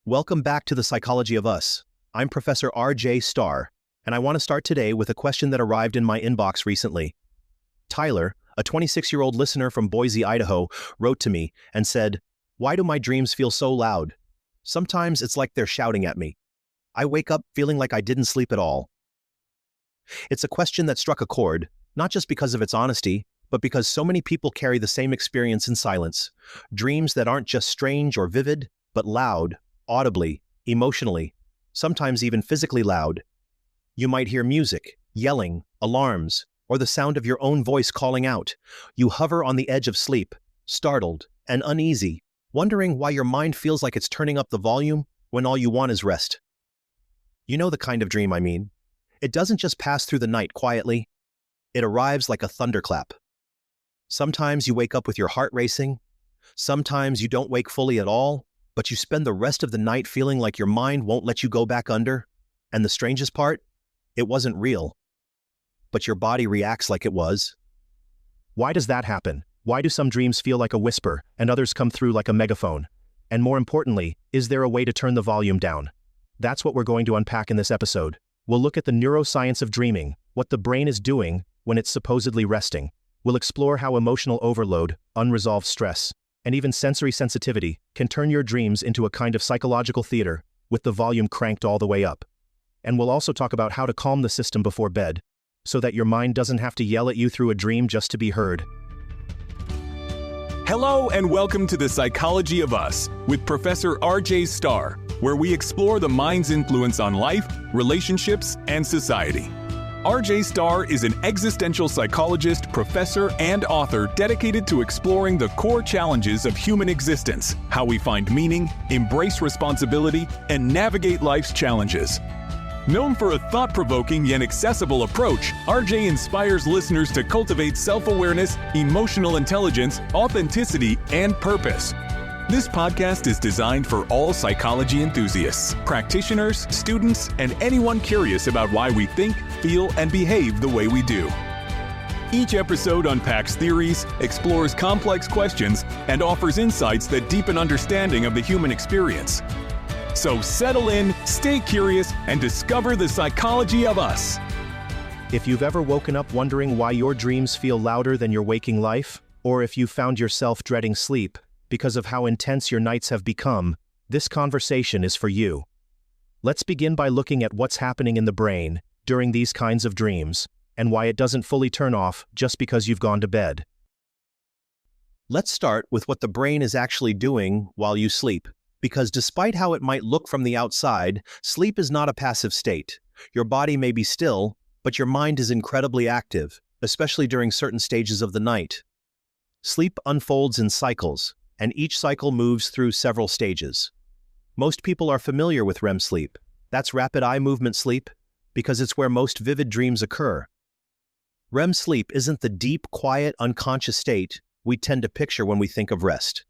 Welcome back to the Psychology of Us. I'm Professor RJ Starr, and I want to start today with a question that arrived in my inbox recently. Tyler, a 26-year-old listener from Boise, Idaho, wrote to me and said, "Why do my dreams feel so loud? Sometimes it's like they're shouting at me. I wake up feeling like I didn't sleep at all." It's a question that struck a chord, not just because of its honesty, but because so many people carry the same experience in silence. Dreams that aren't just strange or vivid, but loud, audibly, emotionally, sometimes even physically loud. You might hear music, yelling, alarms, or the sound of your own voice calling out. You hover on the edge of sleep, startled and uneasy, wondering why your mind feels like it's turning up the volume when all you want is rest. You know the kind of dream I mean. It doesn't just pass through the night quietly. It arrives like a thunderclap. Sometimes you wake up with your heart racing. Sometimes you don't wake fully at all, but you spend the rest of the night feeling like your mind won't let you go back under. And the strangest part? It wasn't real. But your body reacts like it was. Why does that happen? Why do some dreams feel like a whisper and others come through like a megaphone? And more importantly, is there a way to turn the volume down? That's what we're going to unpack in this episode. We'll look at the neuroscience of dreaming, what the brain is doing when it's supposedly resting. We'll explore how emotional overload, unresolved stress, and even sensory sensitivity can turn your dreams into a kind of psychological theater with the volume cranked all the way up. And we'll also talk about how to calm the system before bed so that your mind doesn't have to yell at you through a dream just to be heard. Hello and welcome to the Psychology of Us with Professor RJ Starr, where we explore the mind's influence on life, relationships, and society. RJ Starr is an existential psychologist, professor, and author dedicated to exploring the core challenges of human existence, how we find meaning, embrace responsibility, and navigate life's challenges. Known for a thought-provoking yet accessible approach, RJ inspires listeners to cultivate self-awareness, emotional intelligence, authenticity, and purpose. This podcast is designed for all psychology enthusiasts, practitioners, students, and anyone curious about why we think, feel, and behave the way we do. Each episode unpacks theories, explores complex questions, and offers insights that deepen understanding of the human experience. So settle in, stay curious, and discover the psychology of us. If you've ever woken up wondering why your dreams feel louder than your waking life, or if you've found yourself dreading sleep because of how intense your nights have become, this conversation is for you. Let's begin by looking at what's happening in the brain during these kinds of dreams, and why it doesn't fully turn off just because you've gone to bed. Let's start with what the brain is actually doing while you sleep, because despite how it might look from the outside, sleep is not a passive state. Your body may be still, but your mind is incredibly active, especially during certain stages of the night. Sleep unfolds in cycles, and each cycle moves through several stages. Most people are familiar with REM sleep. That's rapid eye movement sleep, because it's where most vivid dreams occur. REM sleep isn't the deep, quiet, unconscious state we tend to picture when we think of rest.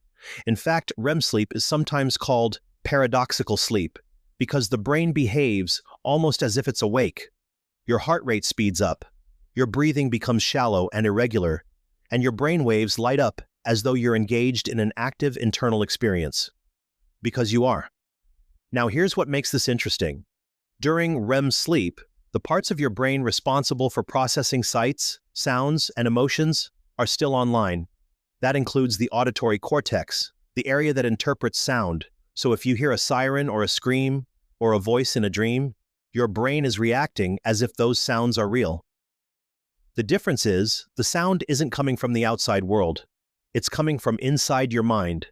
In fact, REM sleep is sometimes called paradoxical sleep, because the brain behaves almost as if it's awake. Your heart rate speeds up, your breathing becomes shallow and irregular, and your brain waves light up as though you're engaged in an active internal experience. Because you are. Now here's what makes this interesting. During REM sleep, the parts of your brain responsible for processing sights, sounds, and emotions are still online. That includes the auditory cortex, the area that interprets sound. So if you hear a siren or a scream or a voice in a dream, your brain is reacting as if those sounds are real. The difference is, the sound isn't coming from the outside world. It's coming from inside your mind.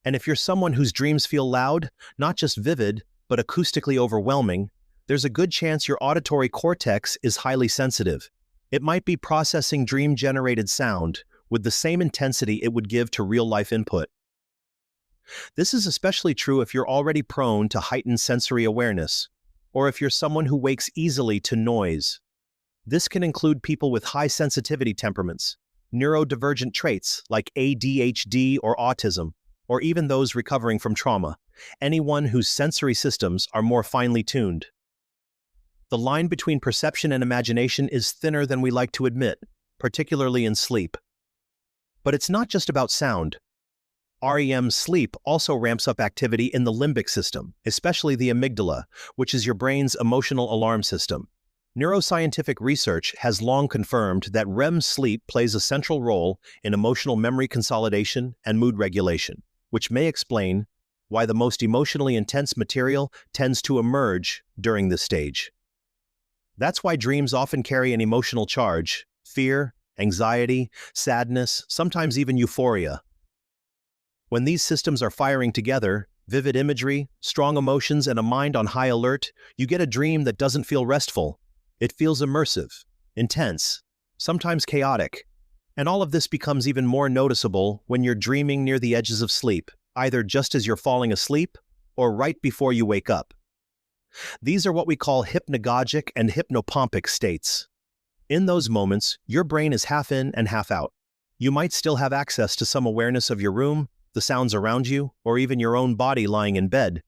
And if you're someone whose dreams feel loud, not just vivid, but acoustically overwhelming, there's a good chance your auditory cortex is highly sensitive. It might be processing dream-generated sound with the same intensity it would give to real-life input. This is especially true if you're already prone to heightened sensory awareness, or if you're someone who wakes easily to noise. This can include people with high sensitivity temperaments, neurodivergent traits like ADHD or autism, or even those recovering from trauma, anyone whose sensory systems are more finely tuned. The line between perception and imagination is thinner than we like to admit, particularly in sleep. But it's not just about sound. REM sleep also ramps up activity in the limbic system, especially the amygdala, which is your brain's emotional alarm system. Neuroscientific research has long confirmed that REM sleep plays a central role in emotional memory consolidation and mood regulation, which may explain why the most emotionally intense material tends to emerge during this stage. That's why dreams often carry an emotional charge: fear, anxiety, sadness, sometimes even euphoria. When these systems are firing together, vivid imagery, strong emotions, and a mind on high alert, you get a dream that doesn't feel restful. It feels immersive, intense, sometimes chaotic. And all of this becomes even more noticeable when you're dreaming near the edges of sleep, either just as you're falling asleep or right before you wake up. These are what we call hypnagogic and hypnopompic states. In those moments, your brain is half in and half out. You might still have access to some awareness of your room, the sounds around you, or even your own body lying in bed,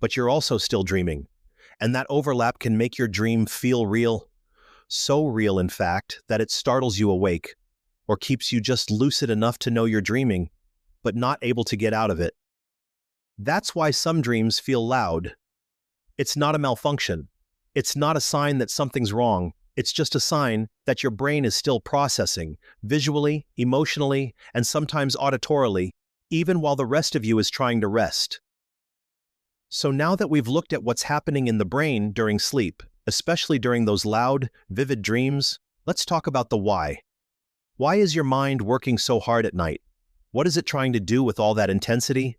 but you're also still dreaming. And that overlap can make your dream feel real. So real, in fact, that it startles you awake, or keeps you just lucid enough to know you're dreaming, but not able to get out of it. That's why some dreams feel loud. It's not a malfunction. It's not a sign that something's wrong. It's just a sign that your brain is still processing, visually, emotionally, and sometimes auditorily, even while the rest of you is trying to rest. So now that we've looked at what's happening in the brain during sleep, especially during those loud, vivid dreams, let's talk about the why. Why is your mind working so hard at night? What is it trying to do with all that intensity?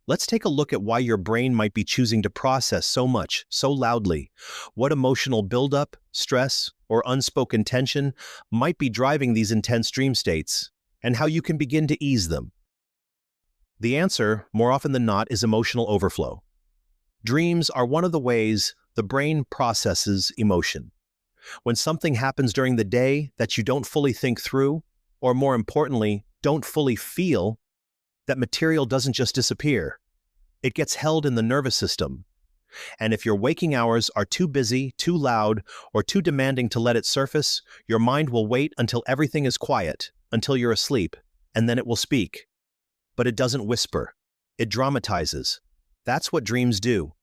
Let's take a look at why your brain might be choosing to process so much, so loudly. What emotional buildup, stress, or unspoken tension might be driving these intense dream states, and how you can begin to ease them. The answer, more often than not, is emotional overflow. Dreams are one of the ways the brain processes emotion. When something happens during the day that you don't fully think through, or more importantly, don't fully feel, that material doesn't just disappear. It gets held in the nervous system. And if your waking hours are too busy, too loud, or too demanding to let it surface, your mind will wait until everything is quiet, until you're asleep, and then it will speak. But it doesn't whisper. It dramatizes. That's what dreams do.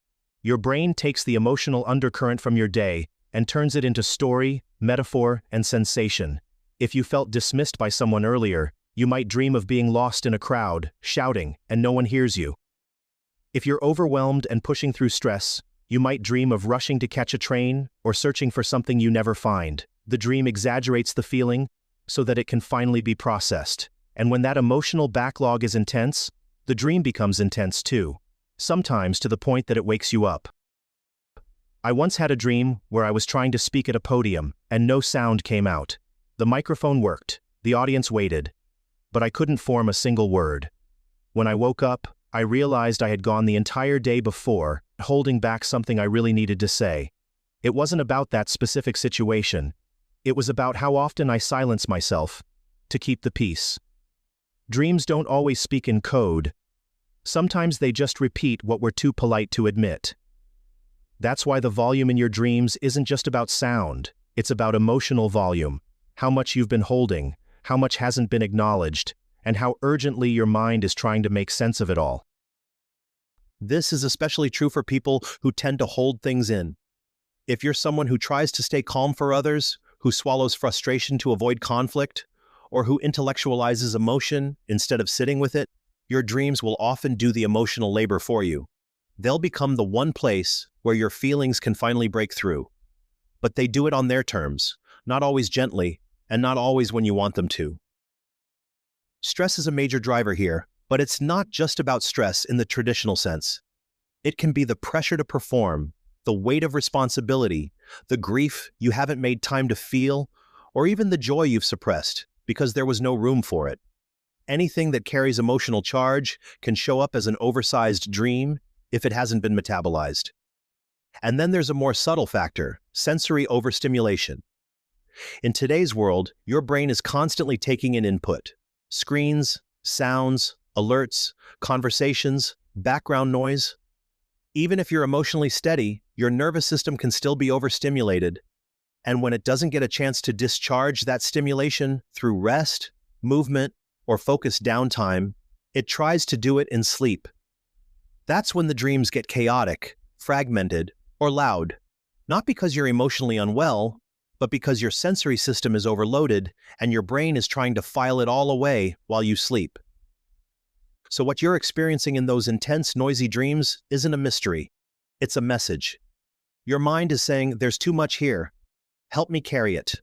Your brain takes the emotional undercurrent from your day and turns it into story, metaphor, and sensation. If you felt dismissed by someone earlier, you might dream of being lost in a crowd, shouting, and no one hears you. If you're overwhelmed and pushing through stress, you might dream of rushing to catch a train or searching for something you never find. The dream exaggerates the feeling so that it can finally be processed. And when that emotional backlog is intense, the dream becomes intense too, sometimes to the point that it wakes you up. I once had a dream where I was trying to speak at a podium and no sound came out. The microphone worked, the audience waited, but I couldn't form a single word. When I woke up, I realized I had gone the entire day before holding back something I really needed to say. It wasn't about that specific situation. It was about how often I silence myself to keep the peace. Dreams don't always speak in code. Sometimes they just repeat what we're too polite to admit. That's why the volume in your dreams isn't just about sound. It's about emotional volume, how much you've been holding, how much hasn't been acknowledged, and how urgently your mind is trying to make sense of it all. This is especially true for people who tend to hold things in. If you're someone who tries to stay calm for others, who swallows frustration to avoid conflict, or who intellectualizes emotion instead of sitting with it, your dreams will often do the emotional labor for you. They'll become the one place where your feelings can finally break through. But they do it on their terms, not always gently, and not always when you want them to. Stress is a major driver here, but it's not just about stress in the traditional sense. It can be the pressure to perform, the weight of responsibility, the grief you haven't made time to feel, or even the joy you've suppressed because there was no room for it. Anything that carries emotional charge can show up as an oversized dream if it hasn't been metabolized. And then there's a more subtle factor: sensory overstimulation. In today's world, your brain is constantly taking in input: screens, sounds, alerts, conversations, background noise. Even if you're emotionally steady, your nervous system can still be overstimulated. And when it doesn't get a chance to discharge that stimulation through rest, movement, or focused downtime, it tries to do it in sleep. That's when the dreams get chaotic, fragmented, or loud, not because you're emotionally unwell, but because your sensory system is overloaded and your brain is trying to file it all away while you sleep. So what you're experiencing in those intense, noisy dreams isn't a mystery. It's a message. Your mind is saying, there's too much here. Help me carry it.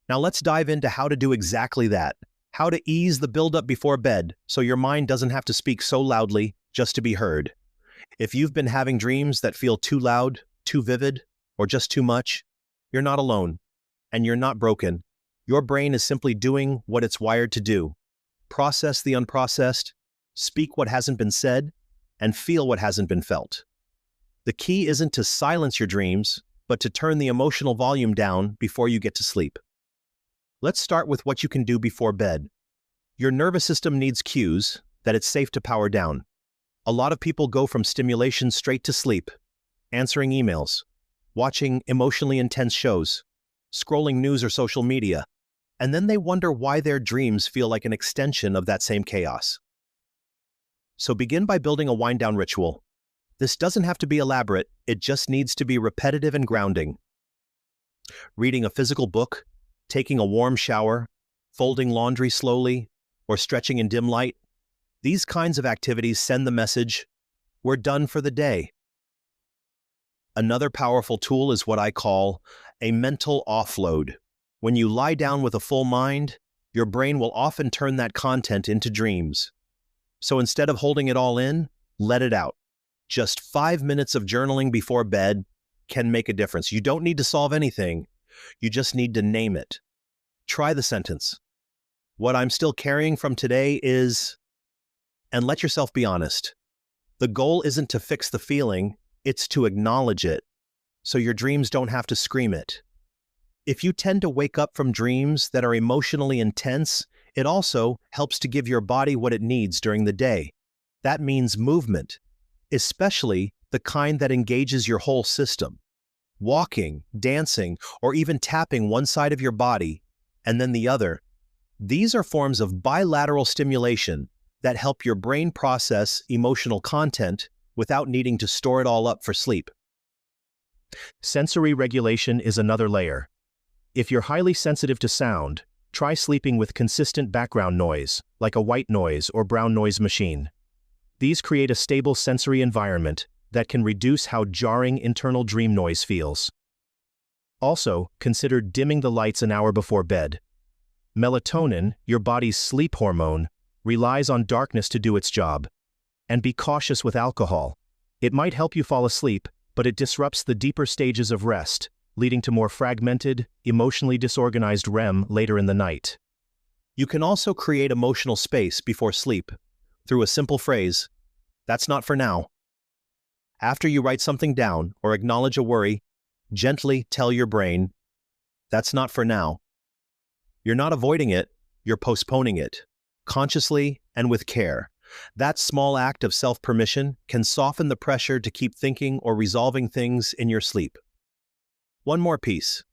Now let's dive into how to do exactly that. How to ease the buildup before bed so your mind doesn't have to speak so loudly just to be heard. If you've been having dreams that feel too loud, too vivid, or just too much, you're not alone. And you're not broken. Your brain is simply doing what it's wired to do. Process the unprocessed, speak what hasn't been said, and feel what hasn't been felt. The key isn't to silence your dreams, but to turn the emotional volume down before you get to sleep. Let's start with what you can do before bed. Your nervous system needs cues that it's safe to power down. A lot of people go from stimulation straight to sleep, answering emails, watching emotionally intense shows, scrolling news or social media, and then they wonder why their dreams feel like an extension of that same chaos. So begin by building a wind-down ritual. This doesn't have to be elaborate, it just needs to be repetitive and grounding. Reading a physical book, taking a warm shower, folding laundry slowly, or stretching in dim light, these kinds of activities send the message, we're done for the day. Another powerful tool is what I call a mental offload. When you lie down with a full mind, your brain will often turn that content into dreams. So instead of holding it all in, let it out. Just 5 minutes of journaling before bed can make a difference. You don't need to solve anything. You just need to name it. Try the sentence. What I'm still carrying from today is... And let yourself be honest. The goal isn't to fix the feeling, it's to acknowledge it, so your dreams don't have to scream it. If you tend to wake up from dreams that are emotionally intense, it also helps to give your body what it needs during the day. That means movement, especially the kind that engages your whole system. Walking, dancing, or even tapping one side of your body and then the other. These are forms of bilateral stimulation that help your brain process emotional content without needing to store it all up for sleep. Sensory regulation is another layer. If you're highly sensitive to sound, try sleeping with consistent background noise, like a white noise or brown noise machine. These create a stable sensory environment that can reduce how jarring internal dream noise feels. Also, consider dimming the lights an hour before bed. Melatonin, your body's sleep hormone, relies on darkness to do its job. And be cautious with alcohol. It might help you fall asleep, but it disrupts the deeper stages of rest, leading to more fragmented, emotionally disorganized REM later in the night. You can also create emotional space before sleep through a simple phrase, "That's not for now." After you write something down or acknowledge a worry, gently tell your brain, "That's not for now." You're not avoiding it, you're postponing it, consciously and with care. That small act of self-permission can soften the pressure to keep thinking or resolving things in your sleep. One more piece.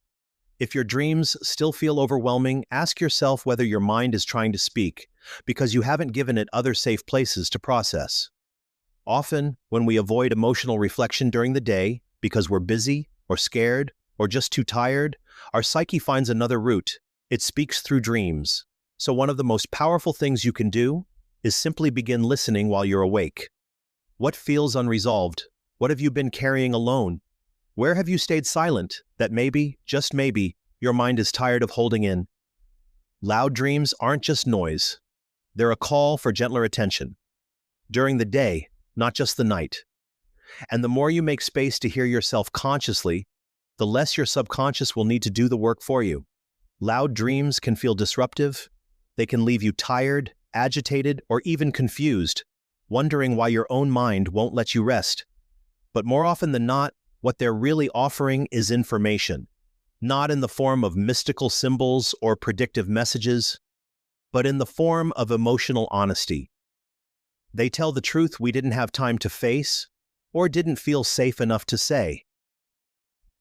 If your dreams still feel overwhelming, ask yourself whether your mind is trying to speak, because you haven't given it other safe places to process. Often, when we avoid emotional reflection during the day, because we're busy, or scared, or just too tired, our psyche finds another route. It speaks through dreams. So one of the most powerful things you can do is simply begin listening while you're awake. What feels unresolved? What have you been carrying alone? Where have you stayed silent that maybe, just maybe, your mind is tired of holding in? Loud dreams aren't just noise. They're a call for gentler attention. During the day, not just the night. And the more you make space to hear yourself consciously, the less your subconscious will need to do the work for you. Loud dreams can feel disruptive. They can leave you tired, agitated, or even confused, wondering why your own mind won't let you rest. But more often than not, what they're really offering is information, not in the form of mystical symbols or predictive messages, but in the form of emotional honesty. They tell the truth we didn't have time to face or didn't feel safe enough to say.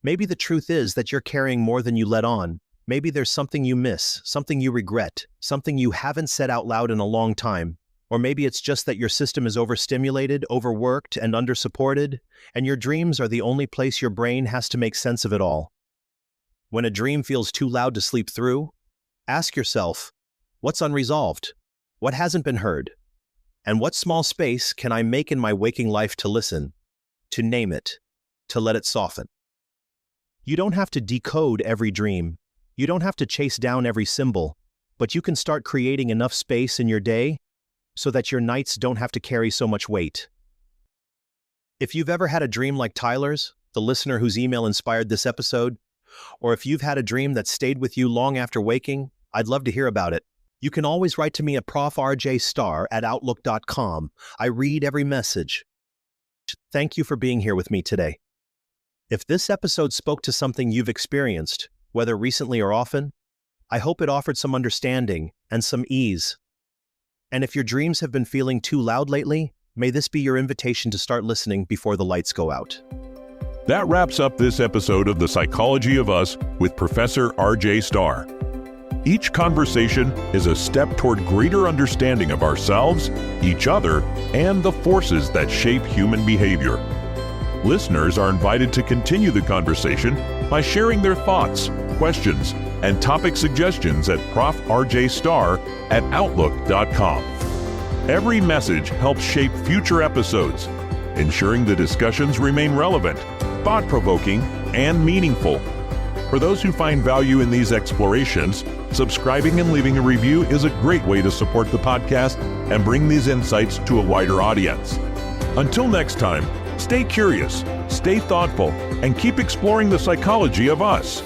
Maybe the truth is that you're carrying more than you let on. Maybe there's something you miss, something you regret, something you haven't said out loud in a long time, Or maybe it's just that your system is overstimulated, overworked, and undersupported, and your dreams are the only place your brain has to make sense of it all. When a dream feels too loud to sleep through, ask yourself, what's unresolved? What hasn't been heard? And what small space can I make in my waking life to listen, to name it, to let it soften? You don't have to decode every dream. You don't have to chase down every symbol, but you can start creating enough space in your day so that your nights don't have to carry so much weight. If you've ever had a dream like Tyler's, the listener whose email inspired this episode, or if you've had a dream that stayed with you long after waking, I'd love to hear about it. You can always write to me at RJ Starr at outlook.com. I read every message. Thank you for being here with me today. If this episode spoke to something you've experienced, whether recently or often, I hope it offered some understanding and some ease. And if your dreams have been feeling too loud lately, may this be your invitation to start listening before the lights go out. That wraps up this episode of The Psychology of Us with Professor RJ Starr. Each conversation is a step toward greater understanding of ourselves, each other, and the forces that shape human behavior. Listeners are invited to continue the conversation by sharing their thoughts, questions, and topic suggestions at profrjstarr@outlook.com. Every message helps shape future episodes, ensuring the discussions remain relevant, thought-provoking, and meaningful. For those who find value in these explorations, subscribing and leaving a review is a great way to support the podcast and bring these insights to a wider audience. Until next time, stay curious, stay thoughtful, and keep exploring the psychology of us.